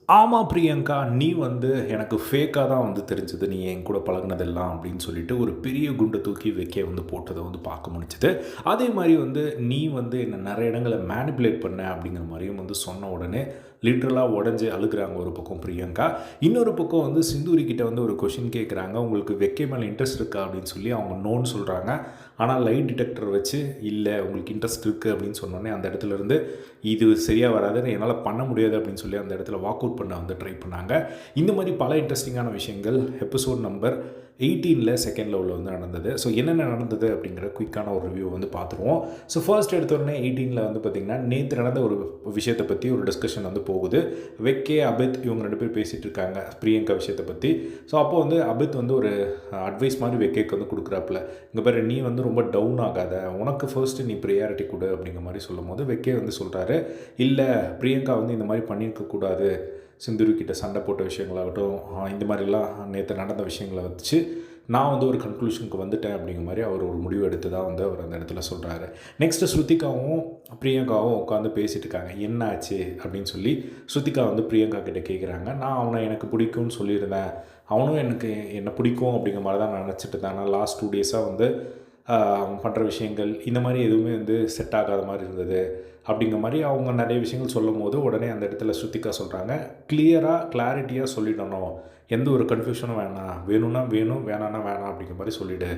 ஆமா பிரியங்கா, நீ வந்து எனக்கு ஃபேக்கா தான் வந்து தெரிஞ்சது. நீ என் கூட பழகுனதெல்லாம் அப்படின்னு சொல்லிட்டு ஒரு பெரிய குண்ட தூக்கி வைக்க வந்து போட்டத வந்து பார்க்க முடிஞ்சது. அதே மாரி வந்து நீ வந்து என்ன நெறைய இடங்கள்ல மேனிபுலேட் பண்ண அப்படிங்கிற மாரியும் வந்து சொன்ன உடனே லிட்டரலா உடைஞ்சு அழுகுறாங்க ஒரு பக்கம் பிரியங்கா. இன்னொரு பக்கம் வந்து சிந்தூரி கிட்ட வந்து ஒரு கொஸ்டின் கேட்குறாங்க. உங்களுக்கு வெக்கை மேல இன்ட்ரெஸ்ட் இருக்கா அப்படின்னு சொல்லி அவங்க நோன்னு சொல்றாங்க. ஆனா லைட் டிடெக்டர் வச்சு இல்ல உங்களுக்கு இன்ட்ரெஸ்ட் இருக்கு அப்படின்னு சொன்னோனே அந்த இடத்துல இருந்து இது சரியா வராது. என்னால பண்ண முடியாது அப்படின்னு சொல்லி அந்த இடத்துல வாக் அவுட் பண்ண வந்து ட்ரை பண்ணாங்க. இந்த மாரி பல இன்ட்ரெஸ்டிங்கான விஷயங்கள் எபிசோட் நம்பர் 18ல செகண்ட் லெவல்ல வந்து நடந்தது. ஸோ என்னென்ன நடந்தது அப்படிங்கிற குயிக்கான ஒரு ரிவ்யூ வந்து பார்த்துருவோம். ஸோ ஃபர்ஸ்ட் எடுத்தோடனே 18ல வந்து பார்த்தீங்கன்னா, நேத்து நடந்த ஒரு விஷயத்த பத்தி ஒரு டிஸ்கஷன் வந்து போகுது. வெக்கே, அபித் இவங்க 2 பேரும் பேசிட்டு இருக்காங்க. பிரியங்கா விஷயத்த பத்தி. ஸோ அப்போ வந்து அபித் வந்து ஒரு அட்வைஸ் மாரி வெக்கேக்கு வந்து குடுக்குறாப்புல. "இங்க பாரு நீ வந்து ரொம்ப டவுன் ஆகாத. உனக்கு ஃபர்ஸ்ட்டு நீ பிரையாரிட்டி குடு" அப்படிங்கிற மாரி சொல்லும்போது, வெக்கே வந்து சொல்றாரு, "இல்ல பிரியங்கா வந்து இந்த மாரி பண்ணியிருக்க கூடாது. சிந்துரு கிட்ட சண்டை போட்ட விஷயங்களாகட்டும், இந்த மாதிரிலாம் நேற்று நடந்த விஷயங்களை வச்சு நான் வந்து ஒரு கன்க்ளூஷனுக்கு வந்துட்டேன் அப்படிங்கிற மாதிரி அவர் ஒரு முடிவு எடுத்து தான் வந்து அவர் அந்த இடத்துல சொல்கிறாரு. நெக்ஸ்ட்டு ஸ்ருதிகாவும் பிரியங்காவும் உட்காந்து பேசிகிட்டு இருக்காங்க. என்ன ஆச்சு அப்படின்னு சொல்லி ஸ்ருதிகா வந்து பிரியங்கா கிட்டே கேட்குறாங்க. நான் அவனை எனக்கு பிடிக்கும்னு சொல்லியிருந்தேன், அவனும் எனக்கு என்ன பிடிக்கும் அப்படிங்கிற மாதிரி தான் நான் நினச்சிட்டு இருந்தேன். ஆனால் லாஸ்ட் 2 டேஸாக வந்து அவன் பண்ணுற விஷயங்கள் இந்த மாதிரி எதுவுமே வந்து செட் ஆகாத மாதிரி இருந்தது அப்படிங்கிற மாதிரி அவங்க நிறைய விஷயங்கள் சொல்லும் போது உடனே அந்த இடத்துல ஸ்ருதிகா சொல்கிறாங்க, கிளாரிட்டியாக சொல்லிடணும், எந்த ஒரு கன்ஃபியூஷனும் வேணாம், வேணும்னா வேணும், வேணான்னா வேணாம் அப்படிங்கிற மாதிரி சொல்லிவிடு,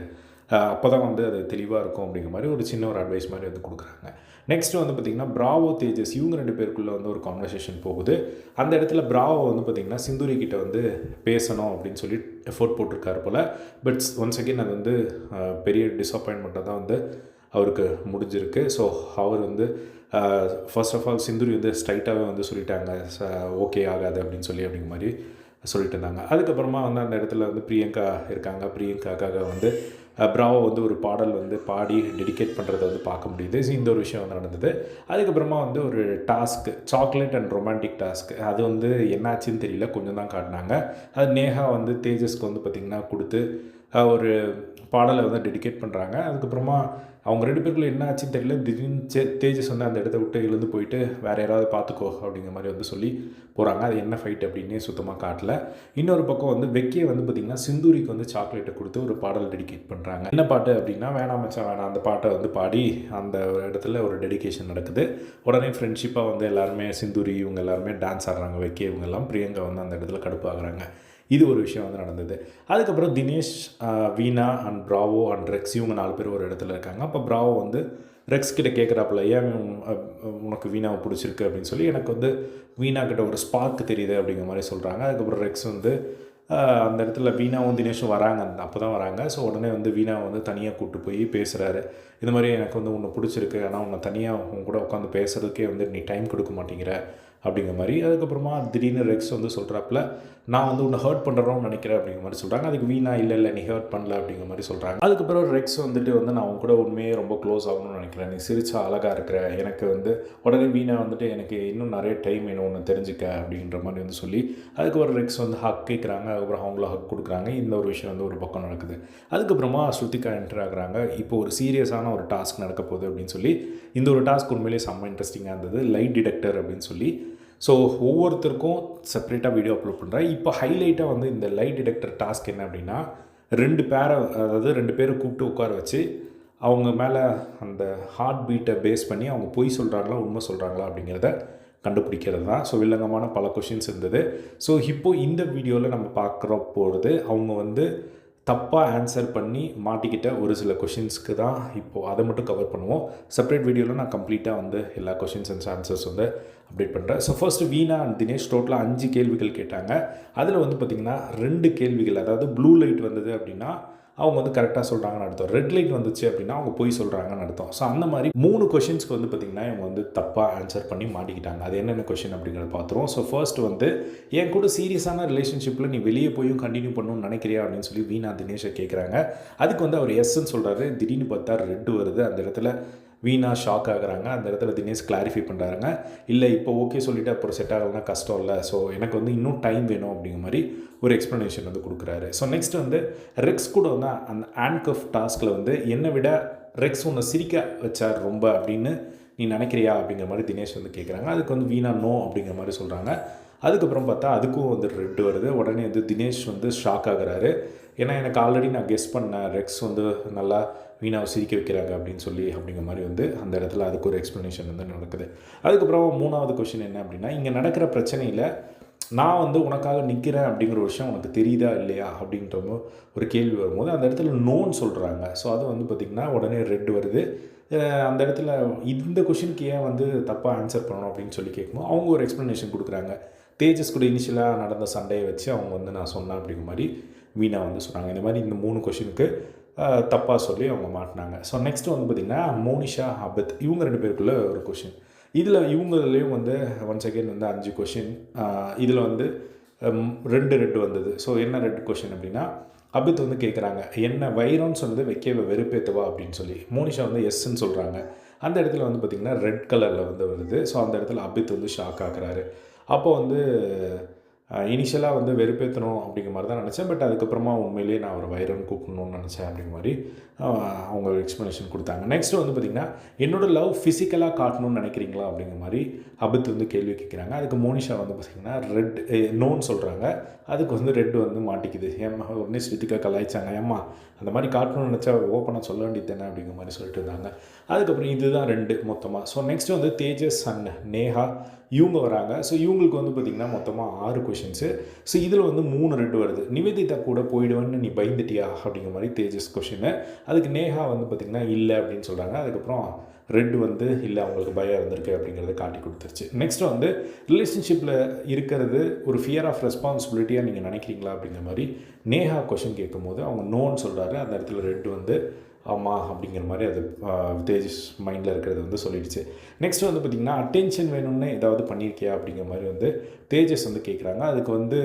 அப்போ தான் வந்து அது தெளிவாக இருக்கும் அப்படிங்கிற மாதிரி ஒரு சின்ன ஒரு அட்வைஸ் மாதிரி வந்து கொடுக்குறாங்க. நெக்ஸ்ட்டு வந்து பார்த்திங்கன்னா, பிராவோ, தேஜஸ் இவங்க 2 பேருக்குள்ளே வந்து ஒரு கான்வர்சேஷன் போகுது. அந்த இடத்துல பிராவோ வந்து பார்த்திங்கன்னா சிந்துரி கிட்ட வந்து பேசணும் அப்படின்னு சொல்லி எஃபோர்ட் போட்டிருக்காரு போல். பட் ஒன்ஸ் அகெயின் அது வந்து பெரிய டிஸப்பாயின்மெண்ட்டாக தான் வந்து அவருக்கு முடிஞ்சிருக்கு. ஸோ அவர் வந்து ஃபர்ஸ்ட் ஆஃப் ஆல் சிந்துரி வந்து ஸ்ட்ரைட்டாகவே வந்து சொல்லிட்டாங்க, ஓகே ஆகாது அப்படின்னு சொல்லி அப்படிங்கிற மாதிரி சொல்லிட்டு இருந்தாங்க. அதுக்கப்புறமா வந்து அந்த இடத்துல வந்து பிரியங்கா இருக்காங்க. பிரியங்காக்காக வந்து பிராவோ வந்து ஒரு பாடல் வந்து பாடி டெடிகேட் பண்ணுறத வந்து பார்க்க முடியுது. ஸோ இந்த ஒரு விஷயம் வந்து நடந்தது. அதுக்கப்புறமா வந்து ஒரு task, chocolate and romantic task, அது வந்து என்னாச்சுன்னு தெரியல, கொஞ்சம் தான் காட்டினாங்க. அது நேஹா வந்து தேஜஸ்க்கு வந்து பார்த்திங்கன்னா கொடுத்து ஒரு பாடலை வந்து டெடிகேட் பண்ணுறாங்க. அதுக்கப்புறமா அவங்க 2 பேருக்குள்ள என்ன ஆச்சுன்னு தெரியல, திடீர்னு தேஜஸ் வந்து அந்த இடத்த விட்டு எழுந்து போயிட்டு வேறு யாராவது பார்த்துக்கோ அப்படிங்கிற மாதிரி வந்து சொல்லி போகிறாங்க. அது என்ன ஃபைட் அப்படின்னே சுத்தமாக காட்டல. இன்னொரு பக்கம் வந்து வெக்கியை வந்து பார்த்திங்கன்னா சிந்தூரிக்கு வந்து சாக்லேட்டை கொடுத்து ஒரு பாடல் டெடிகேட் பண்ணுறாங்க. என்ன பாட்டு அப்படின்னா, வேணாம் மச்சான் வேணாம், அந்த பாட்டை வந்து பாடி அந்த ஒரு இடத்துல ஒரு டெடிகேஷன் நடக்குது. உடனே ஃப்ரெண்ட்ஷிப்பாக வந்து எல்லாருமே சிந்தூரி இவங்க எல்லாருமே டான்ஸ் ஆடுறாங்க. வெக்கி இவங்க எல்லாம், பிரியங்கா வந்து அந்த இடத்துல கடுப்பாகிறாங்க. இது ஒரு விஷயம் வந்து நடந்தது. அதுக்கப்புறம் தினேஷ், வீணா அண்ட் பிராவோ அண்ட் ரெக்ஸ் இவங்க 4 பேர் ஒரு இடத்துல இருக்காங்க. அப்போ பிராவோ வந்து ரெக்ஸ் கிட்ட கேட்குறாப்புல, ஏன் உனக்கு வீணாவை பிடிச்சிருக்கு அப்படின்னு சொல்லி, எனக்கு வந்து வீணா கிட்ட ஒரு ஸ்பார்க் தெரியுது அப்படிங்கிற மாதிரி சொல்கிறாங்க. அதுக்கப்புறம் ரெக்ஸ் வந்து அந்த இடத்துல வீணாவும் தினேஷும் வராங்க, அப்போ தான் வராங்க. ஸோ உடனே வந்து வீணாவை வந்து தனியாக கூப்பிட்டு போய் பேசுகிறாரு. இந்த மாதிரி எனக்கு வந்து உன்னை பிடிச்சிருக்கு, ஆனால் உன்னை தனியாக உன் கூட உட்காந்து பேசுகிறதுக்கே வந்து நீ டைம் கொடுக்க மாட்டேங்கிற அப்படிங்கிற மாதிரி. அதுக்கப்புறமா திடீர்னு ரெக்ஸ் வந்து சொல்கிறாப்புல, நான் வந்து உன்னை ஹர்ட் பண்ணுறோன்னு நினைக்கிறேன் அப்படிங்கிற மாதிரி சொல்கிறாங்க. அதுக்கு வீணா, இல்லை நீ ஹர்ட் பண்ணல அப்படிங்கிற மாதிரி சொல்கிறாங்க. அதுக்கப்புறம் ரெக்ஸ் வந்துட்டு வந்து நான் உன் கூட உண்மையே ரொம்ப க்ளோஸ் ஆகணும்னு நினைக்கிறேன், நீ சிரிச்சா அழகாக இருக்கிற, எனக்கு வந்து உடனே வீணா வந்துட்டு எனக்கு இன்னும் நிறைய டைம் வேணும் ஒன்று தெரிஞ்சுக்க அப்படின்ற மாதிரி வந்து சொல்லி அதுக்கப்புறம் ரெக்ஸ் வந்து ஹக் கேட்குறாங்க. அதுக்கப்புறம் அவங்கள ஹக் கொடுக்குறாங்க. இந்த ஒரு விஷயம் வந்து ஒரு பக்கம் நடக்குது. அதுக்கப்புறமா ஸ்ருதிகா என்டர் ஆகுறாங்க. இப்போ ஒரு சீரியஸான ஒரு டாஸ்க் நடக்க போகுது அப்படின்னு சொல்லி. இந்த ஒரு டாஸ்க் உண்மையிலேயே செம்ம இன்ட்ரெஸ்டிங்காக இருந்தது. லைட் டிடெக்டர் அப்படின்னு சொல்லி. ஸோ ஒவ்வொருத்தருக்கும் செப்பரேட்டாக வீடியோ அப்லோட் பண்ணுறேன். இப்போ ஹைலைட்டாக வந்து இந்த லைட் டிடெக்டர் டாஸ்க் என்ன அப்படின்னா, 2 பேரை, அதாவது 2 பேரை கூப்பிட்டு உட்கார வச்சு அவங்க மேலே அந்த ஹார்ட் பீட்டை பேஸ் பண்ணி அவங்க பொய் சொல்கிறாங்களா உண்மை சொல்கிறாங்களா அப்படிங்கிறத கண்டுபிடிக்கிறது தான். ஸோ வில்லங்கமான பல கொஷின்ஸ் இருந்தது. ஸோ இப்போது இந்த வீடியோவில் நம்ம பார்க்குற போகிறது அவங்க வந்து தப்பாக ஆன்சர் பண்ணி மாட்டிக்கிட்ட ஒரு சில கொஷின்ஸ்க்கு தான் இப்போது அதை மட்டும் கவர் பண்ணுவோம். செப்பரேட் வீடியோவில் நான் கம்ப்ளீட்டாக வந்து எல்லா கொஷின்ஸ் அண்ட் ஆன்சர்ஸ் வந்து அப்டேட் பண்ணுறேன். So first Veena and Dinesh டோட்டலாக 5 கேள்விகள் கேட்டாங்க. அதில் வந்து பார்த்திங்கன்னா 2 கேள்விகள், அதாவது ப்ளூ லைட் வந்தது அப்படின்னா அவங்க வந்து கரெக்டாக சொல்கிறாங்கன்னு அர்த்தம், ரெட் லைட் வந்துச்சு அப்படின்னா அவங்க பொய் சொல்கிறாங்கன்னு அர்த்தம். ஸோ அந்த மாதிரி 3 கொஷின்ஸ்க்கு வந்து பார்த்திங்கன்னா இவங்க வந்து தப்பாக ஆன்சர் பண்ணி மாட்டிக்கிட்டாங்க. அது என்னென்ன கொஷின் அப்படிங்கிறத பார்த்துருவோம். ஸோ ஃபர்ஸ்ட் வந்து, என் கூட சீரியஸான ரிலேஷன்ஷிப்பில் நீ வெளியே போயும் கண்டினியூ பண்ணணும்னு நினைக்கிறியா அப்படின்னு சொல்லி வீணா தினேஷை கேட்குறாங்க. அதுக்கு வந்து அவர் எஸ்ன்னு சொல்கிறாரு. திடீர்னு பார்த்தா ரெட்டு வருது. அந்த இடத்துல வீணா ஷாக் ஆகுறாங்க. அந்த இடத்துல தினேஷ் கிளாரிஃபை பண்ணுறாருங்க, இல்லை இப்போ ஓகே சொல்லிவிட்டு அப்புறம் செட் ஆகலைன்னா கஷ்டம் இல்லை, ஸோ எனக்கு வந்து இன்னும் டைம் வேணும் அப்படிங்கிற மாதிரி ஒரு எக்ஸ்ப்ளனேஷன் வந்து கொடுக்குறாரு. ஸோ நெக்ஸ்ட் வந்து ரெக்ஸ் கூட வந்து அந்த ஹேண்ட்கஃப் டாஸ்கில் வந்து என்னை விட ரெக்ஸ் உன்னை சிரிக்க வச்சார் ரொம்ப அப்படின்னு நீ நினைக்கிறியா அப்படிங்கிற மாதிரி தினேஷ் வந்து கேட்குறாங்க. அதுக்கு வந்து வீணா நோ அப்படிங்கிற மாதிரி சொல்கிறாங்க. அதுக்கப்புறம் பார்த்தா அதுக்கும் வந்து ரெட் வருது. உடனே வந்து தினேஷ் வந்து ஷாக் ஆகுறாரு. ஏன்னா எனக்கு ஆல்ரெடி நான் கெஸ் பண்ணேன், ரெக்ஸ் வந்து நல்லா வீணாவை சிரிக்க வைக்கிறாங்க அப்படின்னு சொல்லி அப்படிங்கிற மாதிரி வந்து அந்த இடத்துல அதுக்கு ஒரு எக்ஸ்ப்ளனேஷன் வந்து நடக்குது. அதுக்கப்புறம் 3வது கொஷின் என்ன அப்படின்னா, இங்கே நடக்கிற பிரச்சனையில் நான் வந்து உனக்காக நிற்கிறேன் அப்படிங்கிற ஒரு விஷயம் உனக்கு தெரியுதா இல்லையா அப்படின்ற ஒரு கேள்வி வரும்போது அந்த இடத்துல நோன்னு சொல்கிறாங்க. ஸோ அது வந்து பார்த்திங்கன்னா உடனே ரெட் வருது. அந்த இடத்துல இந்த கொஷினுக்கு ஏன் வந்து தப்பாக ஆன்சர் பண்ணணும் அப்படின்னு சொல்லி கேட்கும்போது அவங்க ஒரு எக்ஸ்ப்ளனேஷன் கொடுக்குறாங்க. தேஜஸ் கூட இனிஷியலாக நடந்த சண்டையை வச்சு அவங்க வந்து நான் சொன்னேன் அப்படிங்கிற மாதிரி வீணா வந்து சொன்னாங்க. இந்த மாதிரி இந்த 3 கொஷினுக்கு தப்பாக சொல்லி அவங்க மாட்டினாங்க. ஸோ நெக்ஸ்ட்டு வந்து பார்த்திங்கன்னா மோனிஷா, அபித் இவங்க 2 பேருக்குள்ளே ஒரு கொஷின். இதில் இவங்களையும் வந்து ஒன்ஸ் அகெயின் வந்து 5 கொஷின். இதில் வந்து 2 ரெட் வந்தது. ஸோ என்ன ரெட் கொஷின் அப்படின்னா, அபித் வந்து கேட்குறாங்க, என்ன வைரம்னு சொன்னது வைக்கவே வெறுப்பேற்றவா அப்படின்னு சொல்லி. மோனிஷா வந்து எஸ்ன்னு சொல்கிறாங்க. அந்த இடத்துல வந்து பார்த்திங்கன்னா ரெட் கலரில் வந்து வருது. ஸோ அந்த இடத்துல அபித் வந்து ஷாக் ஆக்குறாரு. அப்போ வந்து இனிஷியலாக வந்து வெறுப்பேற்றணும் அப்படிங்கிற மாதிரி தான் நினச்சேன். பட் அதுக்கப்புறமா உண்மையிலேயே நான் ஒரு வைரம்னு கூப்பிடணும்னு நினச்சேன் அப்படிங்கிற மாதிரி அவங்க எக்ஸ்ப்ளனேஷன் கொடுத்தாங்க. நெக்ஸ்ட்டு வந்து பார்த்திங்கன்னா, என்னோடய லவ் ஃபிசிக்கலாக காட்டணும்னு நினைக்கிறீங்களா அப்படிங்கிற மாதிரி அபித் வந்து கேள்வி கேட்குறாங்க. அதுக்கு மோனிஷா வந்து பார்த்திங்கன்னா ரெட் நோன்னு சொல்கிறாங்க. அதுக்கு வந்து ரெட் வந்து மாட்டிக்குது. ஏம்மா உடனே ஸ்ருதிகா கலாய்ச்சாங்க, ஏம்மா அந்த மாதிரி காட்டணும்னு நினச்சா ஓப்பனாக சொல்ல வேண்டியது தானே அப்படிங்கிற மாதிரி சொல்லிட்டு இருந்தாங்க. அதுக்கப்புறம் இதுதான் 2 மொத்தமாக. ஸோ நெக்ஸ்ட்டு வந்து தேஜஸ் அண்ட் நேஹா இவங்க வராங்க. ஸோ இவங்களுக்கு வந்து பார்த்திங்கன்னா மொத்தமாக 6 கொஷின்ஸு. ஸோ இதில் வந்து 3 ரெட் வருது. நிவேதிதா கூட போயிடுவேன்னு நீ பயந்துட்டியா அப்படிங்கிற மாதிரி தேஜஸ் கொஷின்னு. அதுக்கு நேஹா வந்து பார்த்திங்கன்னா இல்லை அப்படின்னு சொல்கிறாங்க. அதுக்கப்புறம் ரெட் வந்து இல்லை அவங்களுக்கு பயம் இருந்திருக்கு அப்படிங்கிறத காட்டி கொடுத்துருச்சு. நெக்ஸ்ட் வந்து ரிலேஷன்ஷிப்பில் இருக்கிறது ஒரு ஃபியர் ஆஃப் ரெஸ்பான்சிபிலிட்டியாக நீங்கள் நினைக்கிறீங்களா அப்படிங்கிற மாதிரி நேஹா கொஷின் கேட்கும்போது அவங்க நோன்னு சொல்கிறாரு. அந்த இடத்துல ரெட் வந்து ஆமாம் அப்படிங்கிற மாதிரி அது தேஜஸ் மைண்டில் இருக்கிறது வந்து சொல்லிடுச்சு. நெக்ஸ்ட் வந்து பார்த்திங்கன்னா அட்டென்ஷன் வேணும்னு ஏதாவது பண்ணியிருக்கியா அப்படிங்கிற மாதிரி வந்து தேஜஸ் வந்து கேட்குறாங்க. அதுக்கு வந்து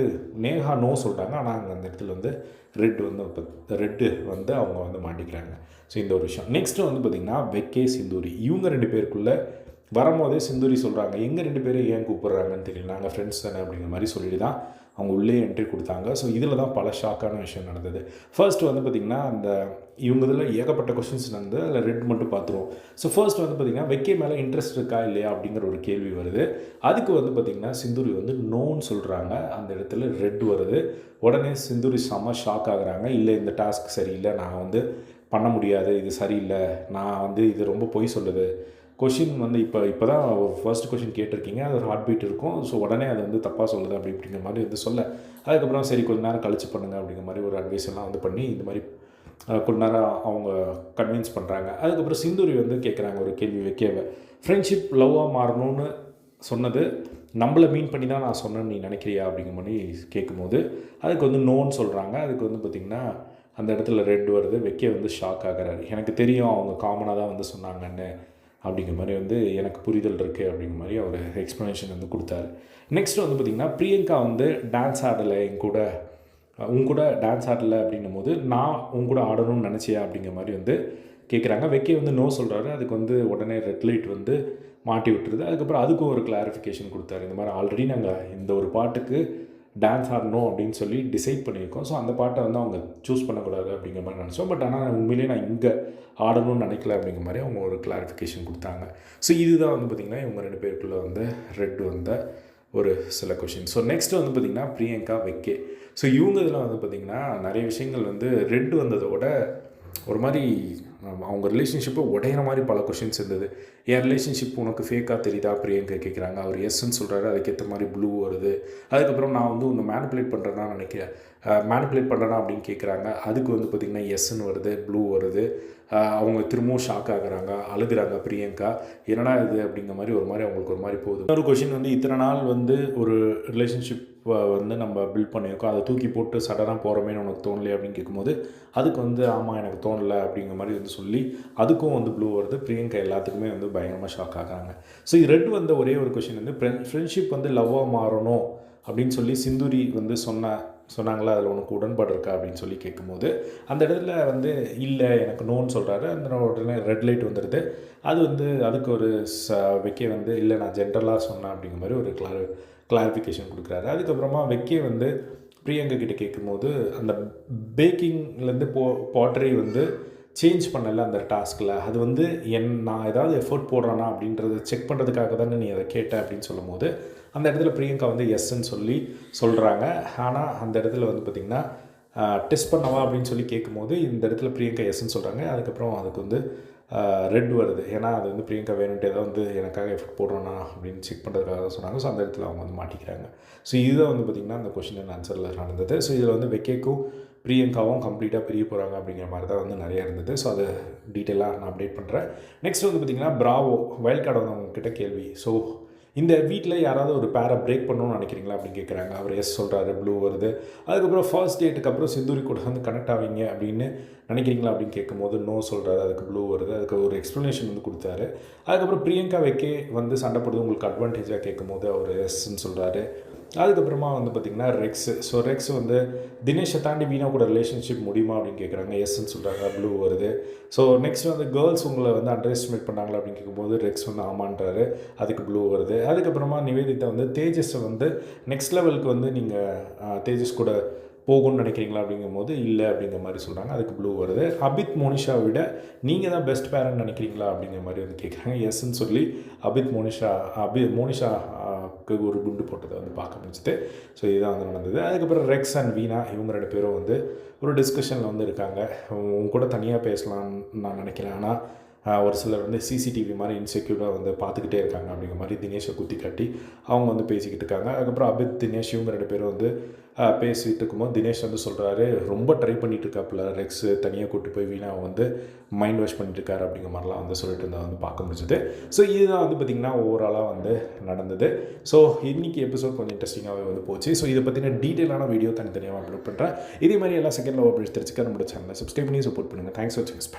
நேஹா நோ சொல்கிறாங்க. ஆனால் அங்கே அந்த இடத்துல வந்து ரெட்டு வந்து அவங்க வந்து மாட்டிக்கிறாங்க. ஸோ இந்த ஒரு விஷயம். நெக்ஸ்ட்டு வந்து பார்த்திங்கன்னா வெக்கே, சிந்தூரி இவங்க 2 பேருக்குள்ளே வரும்போதே சிந்தூரி சொல்கிறாங்க, எங்கள் 2 பேரும் ஏன் கூப்பிட்றாங்கன்னு தெரியல, நாங்கள் ஃப்ரெண்ட்ஸ் தானே அப்படிங்கிற மாதிரி சொல்லிட்டு தான் அவங்க உள்ளே என்ட்ரி கொடுத்தாங்க. ஸோ இதில் தான் பல ஷாக்கான விஷயம் நடந்தது. ஃபர்ஸ்ட் வந்து பார்த்திங்கன்னா அந்த இவங்க இதில் ஏகப்பட்ட கொஷின்ஸ் வந்து அதில் ரெட் மட்டும் பார்த்துருவோம். ஸோ ஃபர்ஸ்ட் வந்து பார்த்திங்கன்னா வெக்கே மேலே இன்ட்ரெஸ்ட் இருக்கா இல்லையா அப்படிங்கிற ஒரு கேள்வி வருது. அதுக்கு வந்து பார்த்திங்கன்னா சிந்தூரி வந்து நோன்னு சொல்கிறாங்க. அந்த இடத்துல ரெட் வருது. உடனே சிந்தூரி செம்ம ஷாக் ஆகுறாங்க. இல்லை இந்த டாஸ்க் சரியில்லை, நான் வந்து பண்ண முடியாது, இது சரியில்லை, நான் வந்து இது ரொம்ப பொய் சொல்லுது. கொஷின் வந்து இப்போ தான் ஃபர்ஸ்ட் கொஷின் கேட்டிருக்கீங்க, அது ஒரு ஹார்ட் பீட் இருக்கும். ஸோ உடனே அது வந்து தப்பாக சொல்லுது அப்படிங்கிற மாதிரி வந்து சொல்ல, அதுக்கப்புறம் சரி கொஞ்சம் நேரம் கழிச்சு பண்ணுங்கள் அப்படிங்கிற மாதிரி ஒரு அட்வைஸ் எல்லாம் வந்து பண்ணி இந்த மாதிரி கொஞ்ச நேரம் அவங்க கன்வின்ஸ் பண்ணுறாங்க. அதுக்கப்புறம் சிந்தூரி வந்து கேட்குறாங்க ஒரு கேள்வி வைக்கவே, ஃப்ரெண்ட்ஷிப் லவ்வாக மாறணும்னு சொன்னது நம்மளை மீன் பண்ணி தான் நான் சொன்னேன்னு நீ நினைக்கிறியா அப்படிங்கிற மாதிரி கேட்கும்போது அதுக்கு வந்து நோன்னு சொல்கிறாங்க. அதுக்கு வந்து பார்த்திங்கன்னா அந்த இடத்துல ரெட் வருது. வெக்கே வந்து ஷாக் ஆகிறாரு. எனக்கு தெரியும் அவங்க காமனாக தான் வந்து சொன்னாங்கன்னு அப்படிங்கிற மாதிரி வந்து எனக்கு புரிதல் இருக்குது அப்படிங்கிற மாதிரி அவர் எக்ஸ்ப்ளனேஷன் வந்து கொடுத்தாரு. நெக்ஸ்ட் வந்து பார்த்திங்கன்னா பிரியங்கா வந்து டான்ஸ் ஆடலை உங்க கூட டான்ஸ் ஆடலை அப்படின்னும் போது நான் உங்க கூட ஆடணும்னு நினச்சியா அப்படிங்கிற மாதிரி வந்து கேட்குறாங்க. வெக்கே வந்து நோ சொல்கிறாரு. அதுக்கு வந்து உடனே ரெட் லைட் வந்து மாட்டி விட்டுருது. அதுக்கப்புறம் அதுக்கும் ஒரு கிளாரிஃபிகேஷன் கொடுத்தாரு. இந்த மாதிரி ஆல்ரெடி நாங்கள் இந்த ஒரு பாட்டுக்கு டான்ஸ் ஆடணும் அப்படின்னு சொல்லி டிசைட் பண்ணியிருக்கோம். ஸோ அந்த பாட்டை வந்து அவங்க சூஸ் பண்ணக்கூடாது அப்படிங்கிற மாதிரி நினச்சோம். பட் ஆனால் உண்மையிலேயே நான் இங்கே ஆடணும்னு நினைக்கல அப்படிங்கிற மாதிரி அவங்க ஒரு கிளாரிஃபிகேஷன் கொடுத்தாங்க. ஸோ இதுதான் வந்து பார்த்திங்கன்னா இவங்க 2 பேருக்குள்ளே வந்து ரெட் வந்த ஒரு சில கொஷின். ஸோ நெக்ஸ்ட்டு வந்து பார்த்திங்கன்னா பிரியங்கா, வெக்கே. ஸோ இவங்க இதில் வந்து பார்த்திங்கன்னா நிறைய விஷயங்கள் வந்து ரெட் வந்ததோட ஒரு மாதிரி அவங்க ரிலேஷன்ஷிப்பை உடையிற மாதிரி பல கொஷின்ஸ் இருந்தது. என் ரிலேஷன்ஷிப் உனக்கு ஃபேக்காக தெரியுதா பிரியங்கா கேட்குறாங்க. அவர் எஸ்ன்னு சொல்கிறாரு. அதுக்கேற்ற மாதிரி ப்ளூ வருது. அதுக்கப்புறம் நான் வந்து உன்னை மேனிப்புலேட் பண்ணுறேன்னா அப்படின்னு கேட்குறாங்க. அதுக்கு வந்து பார்த்திங்கன்னா எஸ்ன்னு வருது, ப்ளூ வருது. அவங்க திரும்பவும் ஷாக் ஆகுறாங்க, அழுகுறாங்க பிரியங்கா. என்னடா இது அப்படிங்கிற மாதிரி அவங்களுக்கு ஒரு மாதிரி போகுது. இன்னொரு கொஷின் வந்து இத்தனை நாள் வந்து ஒரு ரிலேஷன்ஷிப் வந்து நம்ம பில்ட் பண்ணியிருக்கோம், அதை தூக்கி போட்டு சடனாக போகிறோமேன்னு உனக்கு தோணலையே அப்படின்னு கேட்கும்போது அதுக்கு வந்து ஆமாம் எனக்கு தோணலை அப்படிங்கிற மாதிரி வந்து சொல்லி அதுக்கும் வந்து ப்ளூ வருது. பிரியங்கா எல்லாத்துக்குமே வந்து பயங்கரமாக ஷாக் ஆகுறாங்க. ஸோ இது ரெட் வந்த ஒரே ஒரு கொஷின் வந்து ஃப்ரெண்ட்ஷிப் வந்து லவ்வாக மாறணும் அப்படின்னு சொல்லி சிந்தூரி வந்து சொன்னாங்களா, அதில் உனக்கு உடன்பாடு இருக்கா அப்படின்னு சொல்லி கேட்கும்போது அந்த இடத்துல வந்து இல்லை எனக்கு நோன்னு சொல்கிறாரு. அந்த உடனே ரெட் லைட் வந்துடுது. அது வந்து அதுக்கு ஒரு வெக்கே வந்து இல்லை நான் ஜென்ரலாக சொன்னேன் அப்படிங்கிற மாதிரி ஒரு கிளாரிஃபிகேஷன் கொடுக்குறாரு. அதுக்கப்புறமா வெக்கே வந்து பிரியங்கா கிட்டே கேட்கும்போது அந்த பேக்கிங்லேருந்து பாட்டரி வந்து சேஞ்ச் பண்ணலை அந்த டாஸ்கில், அது வந்து நான் ஏதாவது எஃபோர்ட் போடுறேன்னா அப்படின்றத செக் பண்ணுறதுக்காக தானே நீ அதை கேட்ட அப்படின்னு சொல்லும் போது அந்த இடத்துல பிரியங்கா வந்து எஸ்ன்னு சொல்கிறாங்க. ஆனால் அந்த இடத்துல வந்து பார்த்திங்கன்னா டெஸ்ட் பண்ணவா அப்படின்னு சொல்லி கேட்கும்போது இந்த இடத்துல பிரியங்கா எஸ்ன்னு சொல்கிறாங்க. அதுக்கப்புறம் அதுக்கு வந்து ரெட் வருது. ஏன்னா அது வந்து பிரியங்கா வேணுன்ட்டு ஏதோ வந்து எனக்காக எஃபெக்ட் போடுறோன்னா அப்படின்னு செக் பண்ணுறதுக்காக தான் சொன்னாங்க. ஸோ அந்த இடத்துல அவங்க வந்து மாட்டிக்கிறாங்க. ஸோ இதுதான் வந்து பார்த்திங்கன்னா அந்த கொஷின் அண்ட் ஆன்சரில் நடந்தது. ஸோ இதில் வந்து வெக்கேக்கும் பிரியங்காவும் கம்ப்ளீட்டாக பிரிய போகிறாங்க அப்படிங்கிற மாதிரி தான் வந்து நிறையா இருந்தது. ஸோ அதை டீட்டெயிலாக நான் அப்டேட் பண்ணுறேன். நெக்ஸ்ட் வந்து பார்த்திங்கன்னா பிராவோ வைல்ட் கார்டு வந்து அவங்கக்கிட்ட கேள்வி. ஸோ இந்த வீட்டில் யாராவது ஒரு பேரை பிரேக் பண்ணணும்னு நினைக்கிறீங்களா அப்படின்னு கேட்குறாங்க. அவர் எஸ் சொல்கிறாரு, ப்ளூ வருது. அதுக்கப்புறம் ஃபர்ஸ்ட் டேட்டுக்கு அப்புறம் சிந்துரி கூட வந்து கனெக்ட் ஆவீங்க அப்படின்னு நினைக்கிறீங்களா அப்படின்னு கேட்கும்போது நோ சொல்கிறாரு. அதுக்கு ப்ளூ வருது. அதுக்கு ஒரு எக்ஸ்ப்ளனேஷன் வந்து கொடுத்தாரு. அதுக்கப்புறம் பிரியங்கா வைக்கே வந்து சண்டை போடுறது உங்களுக்கு அட்வான்டேஜாக கேட்கும்போது அவர் எஸ்ன்னு சொல்கிறாரு. அதுக்கப்புறமா வந்து பார்த்திங்கன்னா ரெக்ஸு. ஸோ ரெக்ஸ் வந்து தினேஷை தாண்டி வீணா கூட ரிலேஷன்ஷிப் முடியுமா அப்படின்னு கேட்குறாங்க. எஸ்ன்னு சொல்கிறாங்க. ப்ளூ வருது. ஸோ நெக்ஸ்ட் வந்து கேர்ள்ஸ் உங்களை வந்து அண்டர் எஸ்டிமேட் பண்ணாங்களா அப்படின்னு கேட்கும்போது ரெக்ஸ் வந்து ஆமான்றாரு. அதுக்கு ப்ளூ வருது. அதுக்கப்புறமா நிவேதிதா வந்து தேஜஸை வந்து நெக்ஸ்ட் லெவலுக்கு வந்து நீங்கள் தேஜஸ் கூட போகும்னு நினைக்கிறீங்களா அப்படிங்கும்போது இல்லை அப்படிங்கிற மாதிரி சொல்கிறாங்க. அதுக்கு ப்ளூ வருது. அபித் மோனிஷா விட நீங்கள் தான் பெஸ்ட் பேரண்ட் நினைக்கிறீங்களா அப்படிங்கிற மாதிரி வந்து கேட்குறாங்க. எஸ்ன்னு சொல்லி மோனிஷாவுக்கு ஒரு குண்டு போட்டதை வந்து பார்க்க முடிஞ்சுது. ஸோ இதுதான் வந்து நடந்தது. அதுக்கப்புறம் ரெக்ஸ் அண்ட் வீணா இவங்க 2 பேரும் வந்து ஒரு டிஸ்கஷனில் வந்து இருக்காங்க. உங்க கூட தனியாக பேசலான்னு நான் நினைக்கிறேன். ஆனால் ஒரு சிலர் வந்து சிசிடிவி மாதிரி இன்செக்யூராக வந்து பார்த்துக்கிட்டே இருக்காங்க அப்படிங்கிற மாதிரி தினேஷை குத்தி காட்டி அவங்க வந்து பேசிக்கிட்டு இருக்காங்க. அதுக்கப்புறம் அபித் தினேஷ் இவங்க 2 பேரும் வந்து பேசிகிட்டு இருக்கும்போது தினேஷ் வந்து சொல்கிறாரு, ரொம்ப ட்ரை பண்ணிகிட்டு இருக்காப்புல ரெக்ஸு தனியாக கூப்பிட்டு போய் வீணாவை வந்து மைண்ட் வாஷ் பண்ணிட்டு இருக்காரு அப்படிங்கிற மாதிரிலாம் வந்து சொல்லிட்டு இருந்தால் வந்து பார்க்க முடிஞ்சது. ஸோ இதுதான் வந்து பார்த்திங்கன்னா ஓவராலாக வந்து நடந்தது. ஸோ இன்றைக்கி எபிசோட் கொஞ்சம் இன்ட்ரெஸ்டிங்காகவே வந்து போச்சு. ஸோ இதை பற்றின டீட்டெயிலான வீடியோ தனித்தனியாக அப்லோட் பண்ணுறேன். இதே மாதிரி எல்லா செகண்டில் அப்டேட் தெரிஞ்சுக்க நம்மளோட சேனலை சப்ஸ்கிரைப் பண்ணி சப்போர்ட் பண்ணுங்கள். தேங்க்ஸ் ஃபார் வாட்சிங்.